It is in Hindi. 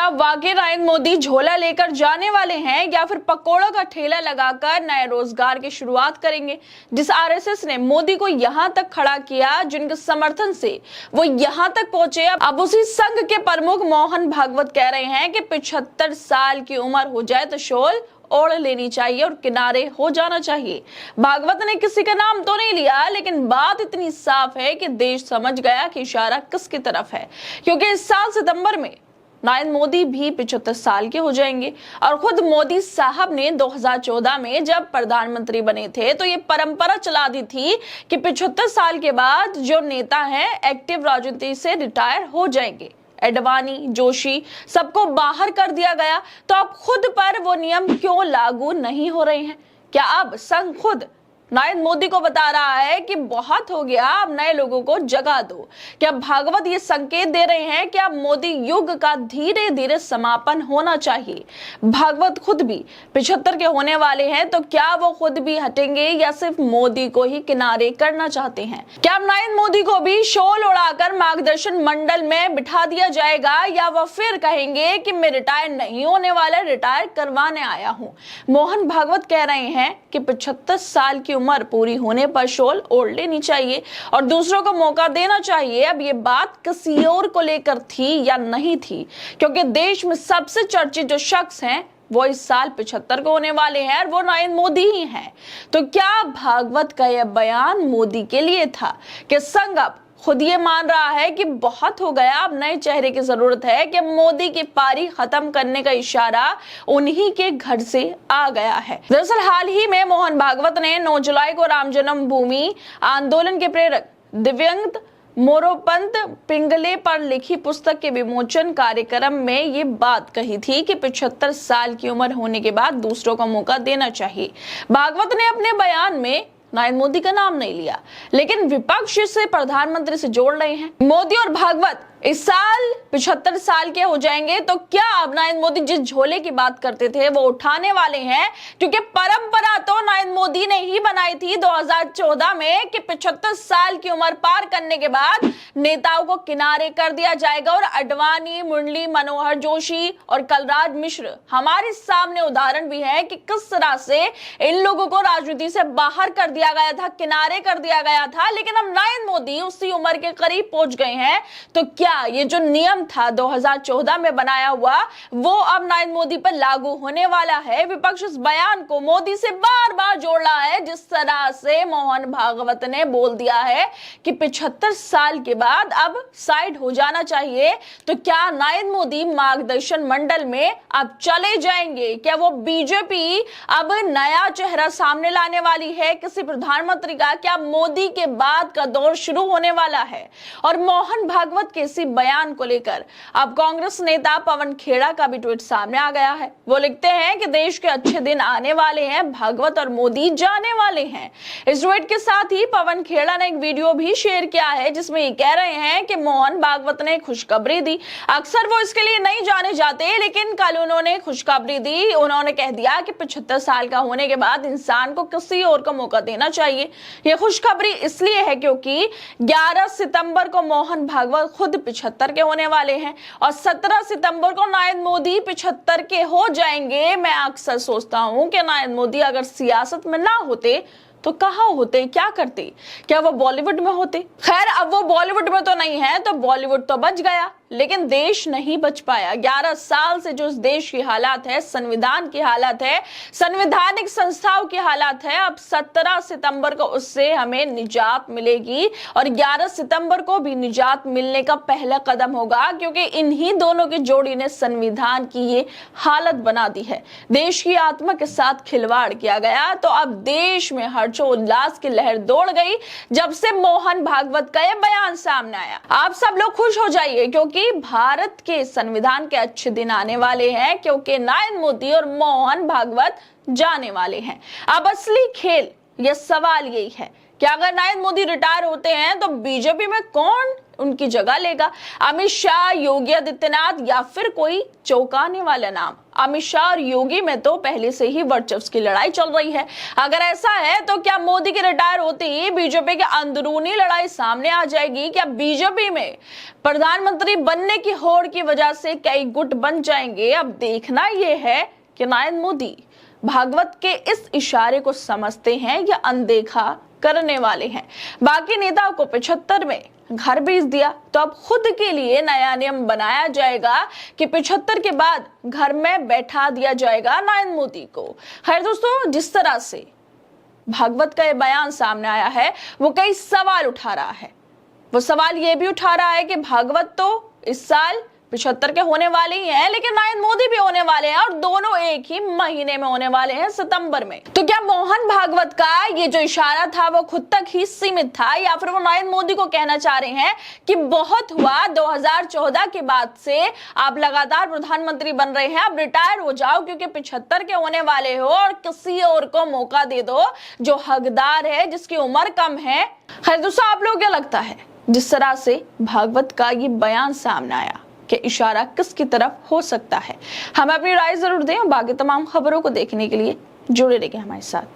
क्या वाकई नरेंद्र मोदी झोला लेकर जाने वाले हैं या फिर पकोड़ों का ठेला लगाकर नए रोजगार की शुरुआत करेंगे। जिस आरएसएस ने मोदी को यहां तक खड़ा किया, जिनके समर्थन से वो यहां तक पहुंचे, अब उसी संघ के प्रमुख मोहन भागवत कह रहे हैं कि 75 साल की उम्र हो जाए तो शॉल ओढ़ लेनी चाहिए और किनारे हो जाना चाहिए। भागवत ने किसी का नाम तो नहीं लिया, लेकिन बात इतनी साफ है कि देश समझ गया कि इशारा किसकी तरफ है, क्योंकि इस साल सितंबर में नरेंद्र मोदी भी 75 साल के हो जाएंगे। और खुद मोदी साहब ने 2014 में जब प्रधानमंत्री बने थे तो ये परंपरा चला दी थी कि 75 साल के बाद जो नेता हैं एक्टिव राजनीति से रिटायर हो जाएंगे। एडवाणी, जोशी सबको बाहर कर दिया गया, तो अब खुद पर वो नियम क्यों लागू नहीं हो रहे हैं? क्या अब संघ खुद नरेंद्र मोदी को बता रहा है कि बहुत हो गया, अब नए लोगों को जगा दो? क्या भागवत ये संकेत दे रहे हैं कि अब मोदी युग का धीरे धीरे समापन होना चाहिए? भागवत खुद भी 75 के होने वाले हैं, तो क्या वो खुद भी हटेंगे या सिर्फ मोदी को ही किनारे करना चाहते हैं? क्या अब नरेंद्र मोदी को भी शॉल उड़ाकर मार्गदर्शन मंडल में बिठा दिया जाएगा, या वह फिर कहेंगे कि मैं रिटायर नहीं होने वाला, रिटायर करवाने आया हूं? मोहन भागवत कह रहे हैं कि 75 साल की उम्र पूरी होने पर शॉल ओढ़ लेनी चाहिए और दूसरों को मौका देना चाहिए। अब ये बात किसी और को लेकर थी या नहीं थी, क्योंकि देश में सबसे चर्चित जो शख्स हैं वो इस साल 75 को होने वाले हैं और वो नरेंद्र मोदी ही हैं। तो क्या भागवत का यह बयान मोदी के लिए था कि संघ अब खुद ये मान रहा है कि बहुत हो गया, अब नए चेहरे की जरूरत है, कि मोदी की पारी खत्म करने का इशारा उन्हीं के घर से आ गया है? दरअसल हाल ही में मोहन भागवत ने 9 जुलाई को राम जन्मभूमि आंदोलन के प्रेरक दिव्यंग मोरोपंत पिंगले पर लिखी पुस्तक के विमोचन कार्यक्रम में ये बात कही थी कि 75 साल की उम्र होने के बाद दूसरों को मौका देना चाहिए। भागवत ने अपने बयान में नरेंद्र मोदी का नाम नहीं लिया, लेकिन विपक्ष से प्रधानमंत्री से जोड़ रहे हैं। मोदी और भागवत इस साल 75 साल के हो जाएंगे, तो क्या अब नरेंद्र मोदी जिस झोले की बात करते थे वो उठाने वाले हैं? क्योंकि परंपरा तो नरेंद्र मोदी ने ही बनाई थी 2014 में कि 75 साल की उम्र पार करने के बाद नेताओं को किनारे कर दिया जाएगा। और अडवाणी, मुरली मनोहर जोशी और कलराज मिश्र हमारे सामने उदाहरण भी है कि किस तरह से इन लोगों को राजनीति से बाहर कर दिया गया था, किनारे कर दिया गया था। लेकिन अब नरेंद्र मोदी उसी उम्र के करीब पहुंच गए हैं, तो क्या ये जो नियम था 2014 में बनाया हुआ वो अब नरेंद्र मोदी पर लागू होने वाला है? विपक्ष इस बयान को मोदी से बार बार जोड़ रहा है, जिस तरह से मोहन भागवत ने बोल दिया है कि 75 साल के बाद अब साइड हो जाना चाहिए। तो क्या नरेंद्र मोदी मार्गदर्शन मंडल में अब चले जाएंगे? क्या वो बीजेपी अब नया चेहरा सामने लाने वाली है किसी प्रधानमंत्री का? क्या मोदी के बाद का दौर शुरू होने वाला है? और मोहन भागवत के इसी बयान को लेकर अब कांग्रेस नेता पवन खेड़ा का भी ट्वीट सामने आ गया है। वो लिखते हैं कि देश के अच्छे दिन आने वाले हैं, भागवत और मोदी जाने वाले हैं। इस ट्वीट के साथ ही पवन खेड़ा ने एक वीडियो भी शेयर किया है, जिसमें ये कह रहे हैं कि मोहन भागवत ने खुशखबरी दी। अक्सर वो इसके लिए नहीं जाने जाते, लेकिन कल उन्होंने खुशखबरी दी। उन्होंने कह दिया कि 75 साल का होने के बाद इंसान को किसी और को मौका देना चाहिए। यह खुशखबरी इसलिए है क्योंकि 11 सितंबर को मोहन भागवत खुद 75 के होने वाले हैं और 17 सितंबर को नरेंद्र मोदी 75 के हो जाएंगे। मैं अक्सर सोचता हूं कि नरेंद्र मोदी अगर सियासत में ना होते तो कहां होते, क्या करते? क्या वो बॉलीवुड में होते? खैर, अब वो बॉलीवुड में तो नहीं है, तो बॉलीवुड तो बच गया, लेकिन देश नहीं बच पाया। 11 साल से जो इस देश की हालात है, संविधान की हालत है, संवैधानिक संस्थाओं की हालत है, अब 17 सितंबर को उससे हमें निजात मिलेगी और 11 सितंबर को भी निजात मिलने का पहला कदम होगा, क्योंकि इन्हीं दोनों की जोड़ी ने संविधान की ये हालत बना दी है। देश की आत्मा के साथ खिलवाड़ किया गया, तो अब देश में हर्षोल्लास की लहर दौड़ गई जब से मोहन भागवत का यह बयान सामने आया। आप सब लोग खुश हो जाइए, क्योंकि भारत के संविधान के अच्छे दिन आने वाले हैं, क्योंकि नरेंद्र मोदी और मोहन भागवत जाने वाले हैं। अब असली खेल, यह सवाल यही है क्या अगर नरेंद्र मोदी रिटायर होते हैं तो बीजेपी में कौन उनकी जगह लेगा? अमित शाह, योगी आदित्यनाथ या फिर कोई चौंकाने वाला नाम? अमित शाह और योगी में तो पहले से ही वर्चस्व की लड़ाई चल रही है। अगर ऐसा है तो क्या मोदी के रिटायर होते ही बीजेपी के अंदरूनी लड़ाई सामने आ जाएगी? क्या बीजेपी में प्रधानमंत्री बनने की होड़ की वजह से कई गुट बन जाएंगे? अब देखना यह है कि नरेंद्र मोदी भागवत के इस इशारे को समझते हैं या अनदेखा करने वाले हैं। बाकी नेताओं को 75 में घर भेज दिया तो अब खुद के लिए नया नियम बनाया जाएगा कि 75 के बाद घर में बैठा दिया जाएगा नरेंद्र मोदी को। खैर दोस्तों, जिस तरह से भागवत का ये बयान सामने आया है वो कई सवाल उठा रहा है। वो सवाल ये भी उठा रहा है कि भागवत तो इस साल 75 के होने वाले ही हैं, लेकिन नरेंद्र मोदी भी होने वाले हैं और दोनों एक ही महीने में होने वाले हैं, सितंबर में। तो क्या मोहन भागवत का ये जो इशारा था वो खुद तक ही सीमित था या फिर वो नरेंद्र मोदी को कहना चाह रहे हैं कि बहुत हुआ, 2014 के बाद से आप लगातार प्रधानमंत्री बन रहे हैं, अब रिटायर हो जाओ क्योंकि 75 के होने वाले हो और किसी और को मौका दे दो जो हकदार है, जिसकी उम्र कम है। खैर दोस्तों, आप लोगों को क्या लगता है जिस तरह से भागवत का ये बयान सामने आया कि इशारा किसकी तरफ हो सकता है? हमें अपनी राय जरूर दें और बाकी तमाम खबरों को देखने के लिए जुड़े रहिए हमारे साथ।